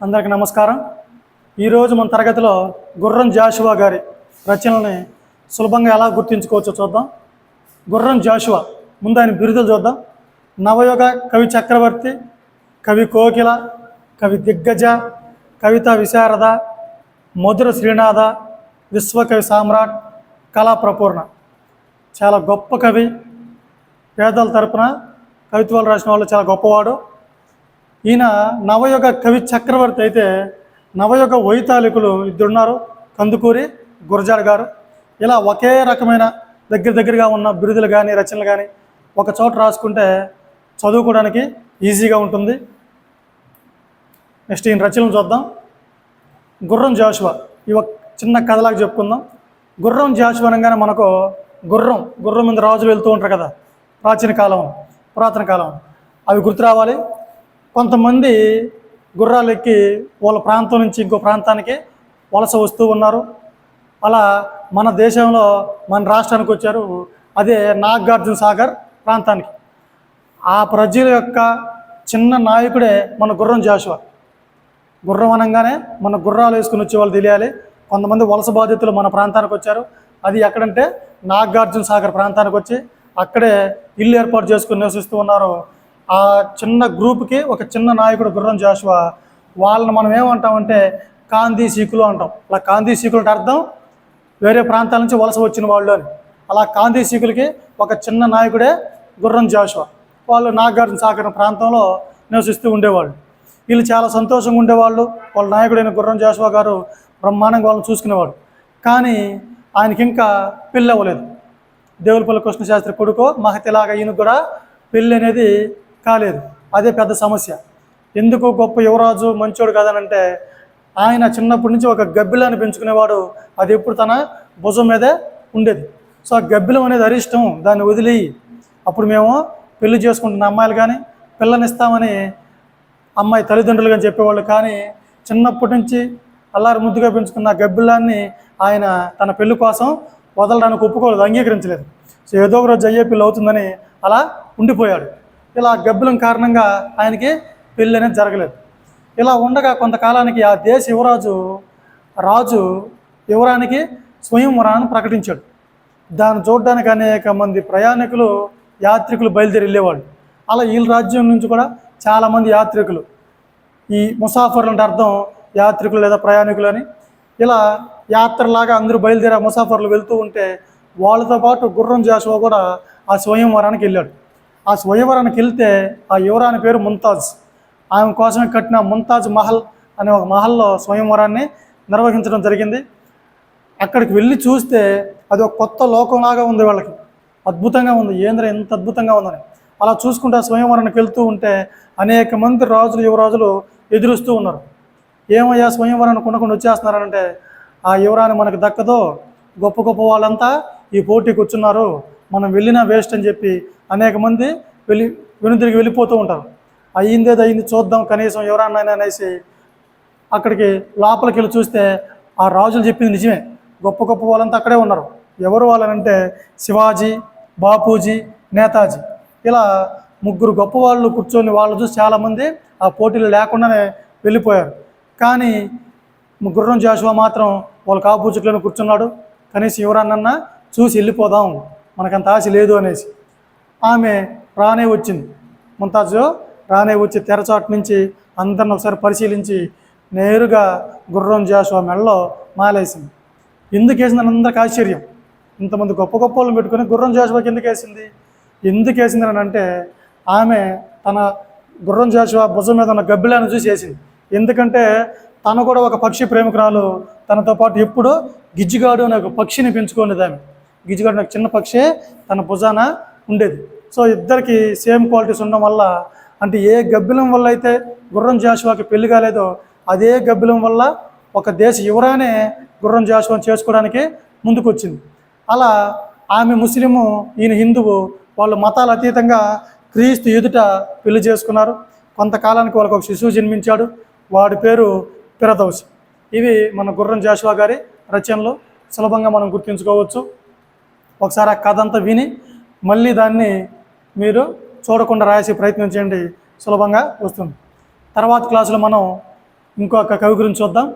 అందరికీ నమస్కారం. ఈరోజు మన తరగతిలో గుర్రం జాషువా గారి రచనల్ని సులభంగా ఎలా గుర్తించుకోవచ్చో చూద్దాం. గుర్రం జాషువా, ముందు ఆయన బిరుదులు చూద్దాం. నవయుగ కవి చక్రవర్తి, కవి కోకిల, కవి దిగ్గజ, కవితా విశారద, మధుర శ్రీనాథ, విశ్వకవి సామ్రాట్, కళా ప్రపూర్ణ. చాలా గొప్ప కవి. పేదల తరపున కవిత్వాలు రాసిన వాళ్ళు చాలా గొప్పవాడు. ఈయన నవయుగ కవి చక్రవర్తి అయితే నవయుగ వైతాళికులు ఇద్దరున్నారు, కందుకూరి, గురజాడ గారు. ఇలా ఒకే రకమైన దగ్గరగా ఉన్న బిరుదులు కానీ రచనలు కానీ ఒక చోట రాసుకుంటే చదువుకోవడానికి ఈజీగా ఉంటుంది. నెక్స్ట్ ఈయన రచనలు చూద్దాం. గుర్రం జాషువా, ఈ ఒక చిన్న కథలాగా చెప్పుకుందాం. గుర్రం జాషువా అనగానే మనకు గుర్రం మీద రాజులు వెళ్తూ ఉంటారు కదా, పురాతన కాలం అవి గుర్తు రావాలి. కొంతమంది గుర్రాలు ఎక్కి వాళ్ళ ప్రాంతం నుంచి ఇంకో ప్రాంతానికి వలస వస్తూ ఉన్నారు. అలా మన దేశంలో మన రాష్ట్రానికి వచ్చారు. అదే నాగార్జున సాగర్ ప్రాంతానికి. ఆ ప్రజల యొక్క చిన్న నాయకుడే మన గుర్రం జాషువా. గుర్రం అనగానే మన గుర్రాలు వేసుకుని వచ్చే వాళ్ళు తెలియాలి. కొంతమంది వలస బాధితులు మన ప్రాంతానికి వచ్చారు. అది ఎక్కడంటే నాగార్జున సాగర్ ప్రాంతానికి వచ్చి అక్కడే ఇల్లు ఏర్పాటు చేసుకుని నివసిస్తూ ఉన్నారు. ఆ చిన్న గ్రూప్కి ఒక చిన్న నాయకుడు గుర్రం జాషువా. వాళ్ళని మనం ఏమంటామంటే కాందీ సీకులు అంటాం. అలా కాందీ సీకులు అంటే అర్థం వేరే ప్రాంతాల నుంచి వలస వచ్చిన వాళ్ళు అని. అలా కాందీ సీకులకి ఒక చిన్న నాయకుడే గుర్రం జాషువా. వాళ్ళు నాగార్జున సాగర్ ప్రాంతంలో నివసిస్తూ ఉండేవాళ్ళు. వీళ్ళు చాలా సంతోషంగా ఉండేవాళ్ళు. వాళ్ళ నాయకుడైన గుర్రం జాషువా గారు బ్రహ్మాండంగా వాళ్ళని చూసుకునేవాడు. కానీ ఆయనకి ఇంకా పెళ్ళి అవ్వలేదు. దేవులపల్లి కృష్ణశాస్త్రి కొడుకో మహతిలాగా ఈయనకు కూడా పెళ్ళి అనేది కాలేదు. అదే పెద్ద సమస్య. ఎందుకు గొప్ప యువరాజు మంచోడు కాదనంటే ఆయన చిన్నప్పటి నుంచి ఒక గబ్బిలాన్ని పెంచుకునేవాడు. అది ఎప్పుడు తన భుజం మీదే ఉండేది. సో ఆ గబ్బిలం అనేది అరిష్టం, దాన్ని వదిలి అప్పుడు మేము పెళ్లి చేసుకుంటున్న అమ్మాయిలు కానీ పిల్లనిస్తామని అమ్మాయి తల్లిదండ్రులు కానీ చెప్పేవాళ్ళు. కానీ చిన్నప్పటి నుంచి అల్లారి ముద్దుగా పెంచుకున్న గబ్బిలాన్ని ఆయన తన పెళ్లి కోసం వదలడానికి ఒప్పుకోలేదు, అంగీకరించలేదు. సో ఏదో ఒక రోజు అయ్యే పెళ్ళి అవుతుందని అలా ఉండిపోయాడు. ఇలా గబ్బిలం కారణంగా ఆయనకి పెళ్ళి అనేది జరగలేదు. ఇలా ఉండగా కొంతకాలానికి ఆ దేశ రాజు యువరానికి స్వయంవరాన్ని ప్రకటించాడు. దాన్ని చూడడానికి అనేక మంది ప్రయాణికులు, యాత్రికులు బయలుదేరి వెళ్ళేవాళ్ళు. అలా వీళ్ళ రాజ్యం నుంచి కూడా చాలామంది యాత్రికులు, ఈ ముసాఫర్లు అంటే అర్థం యాత్రికులు లేదా ప్రయాణికులు అని, ఇలా యాత్రలాగా అందరూ బయలుదేరి ముసాఫర్లు వెళ్తూ ఉంటే వాళ్ళతో పాటు గుర్రం జాషువా కూడా ఆ స్వయంవరానికి వెళ్ళాడు. ఆ స్వయంవరానికి వెళ్తే ఆ యువరాని పేరు ముంతాజ్. ఆమె కోసమే కట్టిన ముంతాజ్ మహల్ అనే ఒక మహల్లో స్వయంవరాన్ని నిర్వహించడం జరిగింది. అక్కడికి వెళ్ళి చూస్తే అది ఒక కొత్త లోకంలాగా ఉంది. వాళ్ళకి అద్భుతంగా ఉంది. ఏంద్ర ఎంత అద్భుతంగా ఉందని అలా చూసుకుంటే ఆ స్వయంవరానికి వెళ్తూ ఉంటే అనేక మంది రాజులు, యువరాజులు ఎదురుస్తూ ఉన్నారు. ఏమయ్యా స్వయంవరానికి ఉండకుండా వచ్చేస్తున్నారంటే ఆ యువరాన్ని మనకు దక్కదో, గొప్ప వాళ్ళంతా ఈ పోటీకి వచ్చున్నారు, మనం వెళ్ళినా వేస్ట్ అని చెప్పి అనేక మంది వెనుదిరిగి వెళ్ళిపోతూ ఉంటారు. అయ్యింది చూద్దాం కనీసం ఎవరన్నా అనేసి అక్కడికి లోపలికి వెళ్ళి చూస్తే ఆ రాజులు చెప్పింది నిజమే. గొప్ప వాళ్ళంతా అక్కడే ఉన్నారు. ఎవరు వాళ్ళనంటే శివాజీ, బాపూజీ, నేతాజీ, ఇలా ముగ్గురు గొప్ప వాళ్ళు కూర్చొని వాళ్ళు చూసి చాలామంది ఆ పోటీలు లేకుండానే వెళ్ళిపోయారు. కానీ గుర్రం జాషువా మాత్రం వాళ్ళకి ఆపోజిట్లోనే కూర్చున్నాడు. కనీసం ఎవరన్నా చూసి వెళ్ళిపోదాం, మనకంత ఆశ లేదు అనేసి. ఆమె రానే వచ్చింది. ముంతాజు రానే వచ్చి తెరచాటు నుంచి అందరిని ఒకసారి పరిశీలించి నేరుగా గుర్రం జాషువా మెడలో మాలేసింది. ఎందుకు వేసిందని అందరికి ఆశ్చర్యం. ఇంతమంది గొప్ప వాళ్ళని పెట్టుకుని గుర్రం జాషువాకి ఎందుకు వేసింది అని అంటే ఆమె తన గుర్రం జాషువా భుజం మీద ఉన్న గబ్బిలాన్ని చూసి వేసింది. ఎందుకంటే తను కూడా ఒక పక్షి ప్రేమికురాలు. తనతో పాటు ఎప్పుడు గిజ్జిగాడు అనే ఒక పక్షిని పెంచుకునేది ఆమె. గిజ్జిగాడు నాకు చిన్న పక్షి తన భుజాన ఉండేది. సో ఇద్దరికి సేమ్ క్వాలిటీస్ ఉండడం వల్ల, అంటే ఏ గబ్బిలం వల్ల అయితే గుర్రం జాషువాకి పెళ్లి కాలేదో అదే గబ్బిలం వల్ల ఒక దేశ యువరానే గుర్రం జాషువాని చేసుకోవడానికి ముందుకు వచ్చింది. అలా ఆమె ముస్లిము, ఈయన హిందువు. వాళ్ళు మతాలు అతీతంగా క్రీస్తు ఎదుట పెళ్లి చేసుకున్నారు. కొంతకాలానికి వాళ్ళకి ఒక శిశువు జన్మించాడు. వాడి పేరు ఫిరదౌస్. ఇవి మన గుర్రం జాషువా గారి రచనలు. సులభంగా మనం గుర్తుంచుకోవచ్చు. ఒకసారి ఆ కథ అంతా విని మళ్ళీ దాన్ని మీరు చూడకుండా రాసే ప్రయత్నం చేయండి, సులభంగా వస్తుంది. తర్వాత క్లాసులో మనం ఇంకొక కవి గురించి చూద్దాం.